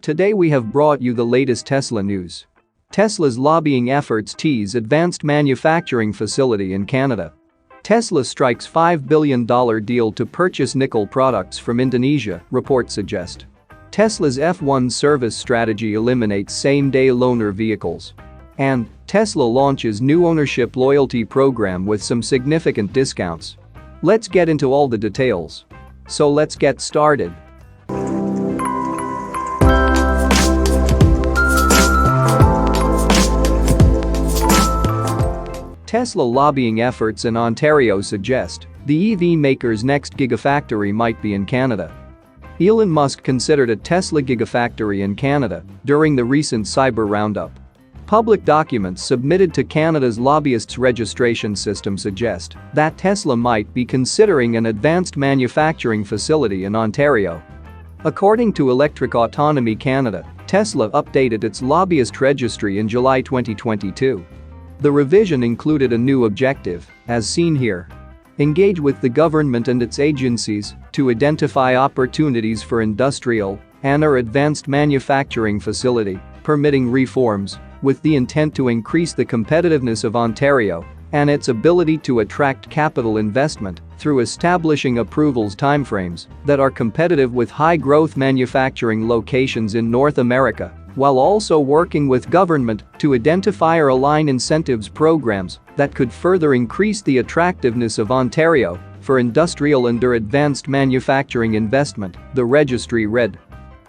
Today we have brought you the latest Tesla news. Tesla's lobbying efforts tease advanced manufacturing facility in Canada. Tesla strikes $5 billion deal to purchase nickel products from Indonesia, reports suggest. Tesla's F1 service strategy eliminates same-day loaner vehicles. And Tesla launches new ownership loyalty program with some significant discounts. Let's get into all the details. So let's get started. Tesla lobbying efforts in Ontario suggest the EV maker's next gigafactory might be in Canada. Elon Musk considered a Tesla gigafactory in Canada during the recent cyber roundup. Public documents submitted to Canada's lobbyists' registration system suggest that Tesla might be considering an advanced manufacturing facility in Ontario. According to Electric Autonomy Canada, Tesla updated its lobbyist registry in July 2022. The revision included a new objective, as seen here. Engage with the government and its agencies to identify opportunities for industrial and/or advanced manufacturing facility, permitting reforms, with the intent to increase the competitiveness of Ontario and its ability to attract capital investment through establishing approvals timeframes that are competitive with high-growth manufacturing locations in North America, while also working with government to identify or align incentives programs that could further increase the attractiveness of Ontario for industrial and/or advanced manufacturing investment, the registry read.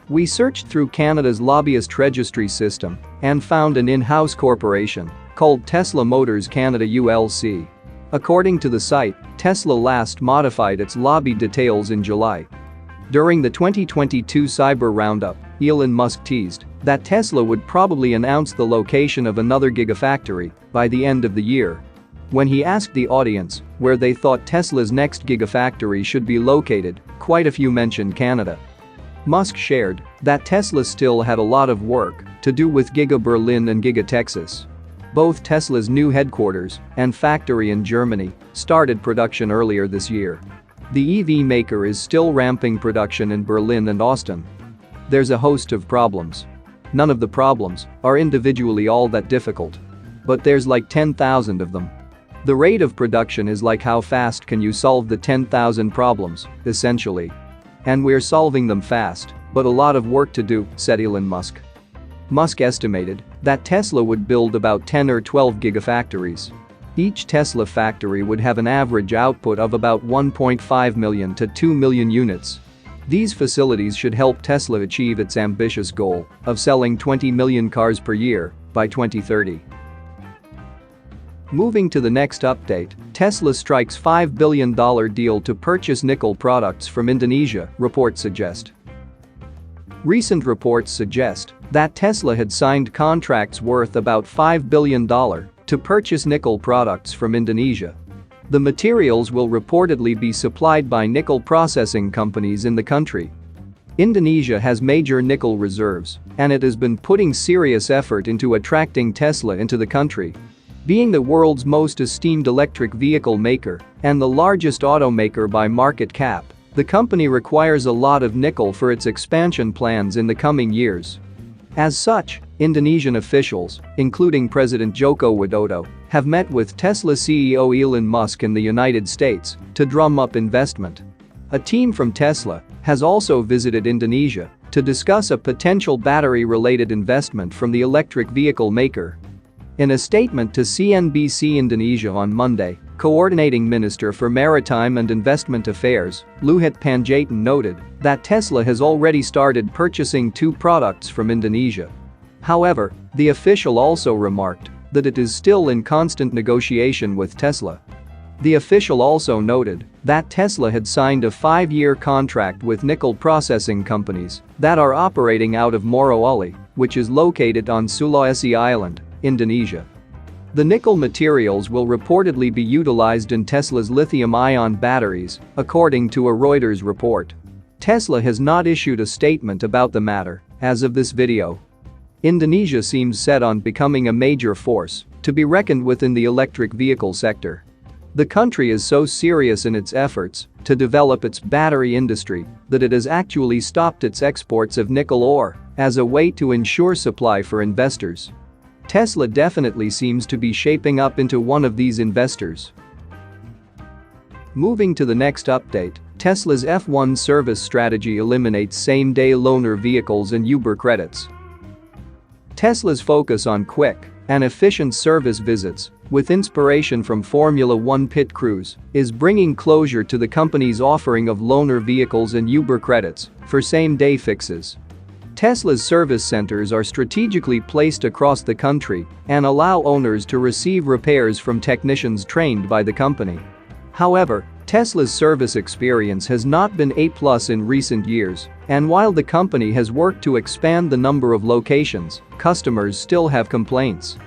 We searched through Canada's lobbyist registry system and found an in-house corporation called Tesla Motors Canada ULC. According to the site, Tesla last modified its lobby details in July. During the 2022 cyber roundup, Elon Musk teased that Tesla would probably announce the location of another gigafactory by the end of the year. When he asked the audience where they thought Tesla's next gigafactory should be located, quite a few mentioned Canada. Musk shared that Tesla still had a lot of work to do with Giga Berlin and Giga Texas. Both Tesla's new headquarters and factory in Germany started production earlier this year. The EV maker is still ramping production in Berlin and Austin. There's a host of problems. None of the problems are individually all that difficult. But there's like 10,000 of them. The rate of production is like how fast can you solve the 10,000 problems, essentially. And we're solving them fast, but a lot of work to do, said Elon Musk. Musk estimated that Tesla would build about 10 or 12 gigafactories. Each Tesla factory would have an average output of about 1.5 million to 2 million units. These facilities should help Tesla achieve its ambitious goal of selling 20 million cars per year by 2030. Moving to the next update, Tesla strikes $5 billion deal to purchase nickel products from Indonesia, reports suggest. Recent reports suggest that Tesla had signed contracts worth about $5 billion to purchase nickel products from Indonesia. The materials will reportedly be supplied by nickel processing companies in the country. Indonesia has major nickel reserves, and it has been putting serious effort into attracting Tesla into the country. Being the world's most esteemed electric vehicle maker and the largest automaker by market cap, the company requires a lot of nickel for its expansion plans in the coming years. As such, Indonesian officials, including President Joko Widodo, have met with Tesla CEO Elon Musk in the United States to drum up investment. A team from Tesla has also visited Indonesia to discuss a potential battery-related investment from the electric vehicle maker. In a statement to CNBC Indonesia on Monday, Coordinating Minister for Maritime and Investment Affairs, Luhut Panjaitan noted that Tesla has already started purchasing 2 products from Indonesia. However, the official also remarked that it is still in constant negotiation with Tesla. The official also noted that Tesla had signed a 5-year contract with nickel processing companies that are operating out of Morowali, which is located on Sulawesi Island, Indonesia. The nickel materials will reportedly be utilized in Tesla's lithium-ion batteries, according to a Reuters report. Tesla has not issued a statement about the matter as of this video. Indonesia seems set on becoming a major force to be reckoned with in the electric vehicle sector. The country is so serious in its efforts to develop its battery industry that it has actually stopped its exports of nickel ore as a way to ensure supply for investors. Tesla definitely seems to be shaping up into one of these investors. Moving to the next update, Tesla's F1 service strategy eliminates same-day loaner vehicles and Uber credits. Tesla's focus on quick and efficient service visits, with inspiration from Formula One pit crews, is bringing closure to the company's offering of loaner vehicles and Uber credits for same-day fixes. Tesla's service centers are strategically placed across the country and allow owners to receive repairs from technicians trained by the company. However, Tesla's service experience has not been A+ in recent years, and while the company has worked to expand the number of locations, customers still have complaints.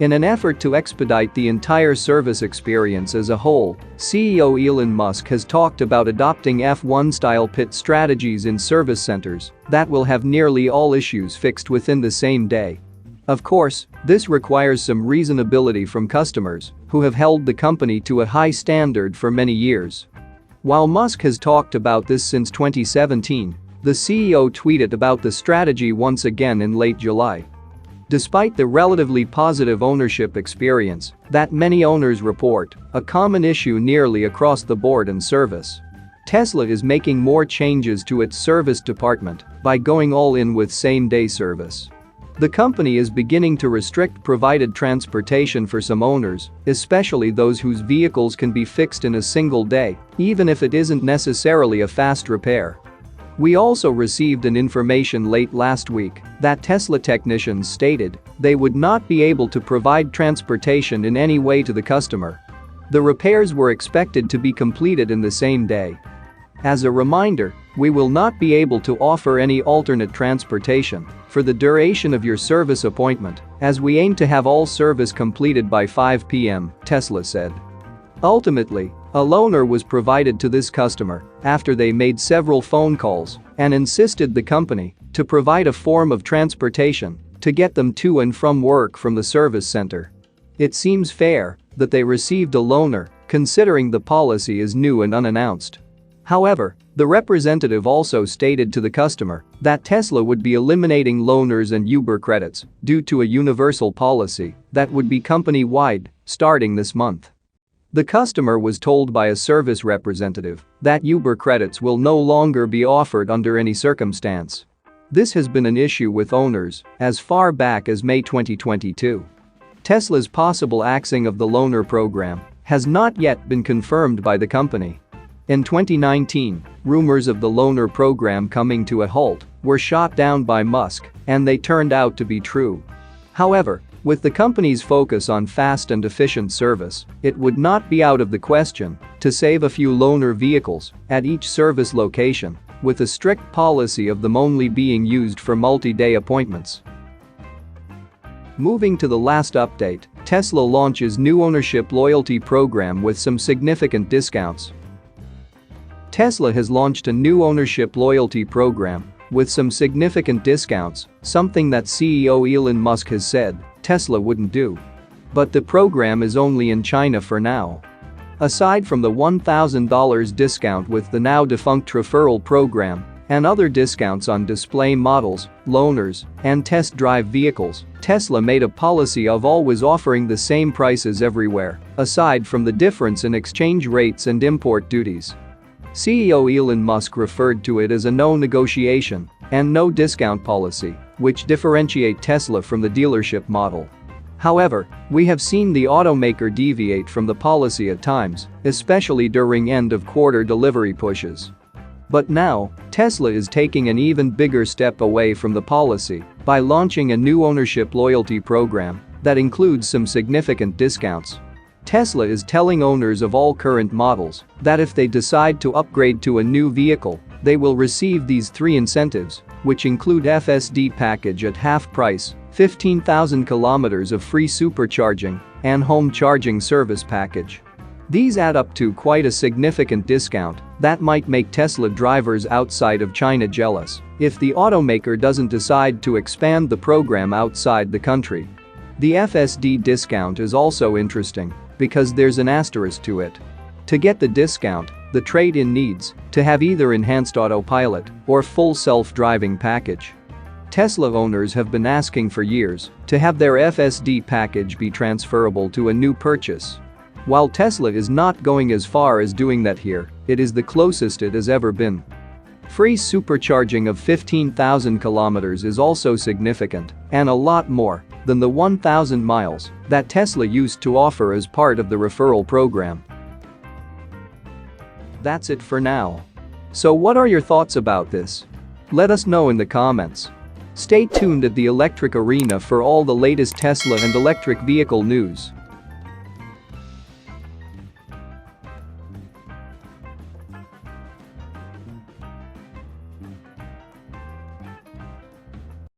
In an effort to expedite the entire service experience as a whole, CEO Elon Musk has talked about adopting F1-style pit strategies in service centers that will have nearly all issues fixed within the same day. Of course, this requires some reasonability from customers who have held the company to a high standard for many years. While Musk has talked about this since 2017, the CEO tweeted about the strategy once again in late July. Despite the relatively positive ownership experience that many owners report, a common issue nearly across the board in service, Tesla is making more changes to its service department by going all in with same-day service. The company is beginning to restrict provided transportation for some owners, especially those whose vehicles can be fixed in a single day, even if it isn't necessarily a fast repair. We also received an information late last week that Tesla technicians stated they would not be able to provide transportation in any way to the customer. The repairs were expected to be completed in the same day. As a reminder, we will not be able to offer any alternate transportation for the duration of your service appointment, as we aim to have all service completed by 5 p.m., Tesla said. Ultimately, a loaner was provided to this customer after they made several phone calls and insisted the company to provide a form of transportation to get them to and from work from the service center. It seems fair that they received a loaner, considering the policy is new and unannounced. However, the representative also stated to the customer that Tesla would be eliminating loaners and Uber credits due to a universal policy that would be company-wide starting this month. The customer was told by a service representative that Uber credits will no longer be offered under any circumstance. This has been an issue with owners as far back as May 2022. Tesla's possible axing of the loaner program has not yet been confirmed by the company. In 2019, rumors of the loaner program coming to a halt were shot down by Musk, and they turned out to be true. However, with the company's focus on fast and efficient service, it would not be out of the question to save a few loaner vehicles at each service location, with a strict policy of them only being used for multi-day appointments. Moving to the last update, Tesla launches new ownership loyalty program with some significant discounts. Tesla has launched a new ownership loyalty program with some significant discounts, something that CEO Elon Musk has said Tesla wouldn't do. But the program is only in China for now. Aside from the $1,000 discount with the now-defunct referral program and other discounts on display models, loaners, and test drive vehicles, Tesla made a policy of always offering the same prices everywhere, aside from the difference in exchange rates and import duties. CEO Elon Musk referred to it as a no negotiation and no discount policy, which differentiate Tesla from the dealership model. However, we have seen the automaker deviate from the policy at times, especially during end-of-quarter delivery pushes. But now, Tesla is taking an even bigger step away from the policy by launching a new ownership loyalty program that includes some significant discounts. Tesla is telling owners of all current models that if they decide to upgrade to a new vehicle, they will receive these 3 incentives, which include FSD package at half price, 15,000 kilometers of free supercharging, and home charging service package. These add up to quite a significant discount that might make Tesla drivers outside of China jealous if the automaker doesn't decide to expand the program outside the country. The FSD discount is also interesting because there's an asterisk to it. To get the discount, the trade-in needs to have either enhanced autopilot or full self-driving package. Tesla owners have been asking for years to have their FSD package be transferable to a new purchase. While Tesla is not going as far as doing that here, it is the closest it has ever been. Free supercharging of 15,000 kilometers is also significant and a lot more than the 1,000 miles that Tesla used to offer as part of the referral program. That's it for now. So what are your thoughts about this? Let us know in the comments. Stay tuned at the Electric Arena for all the latest Tesla and electric vehicle news.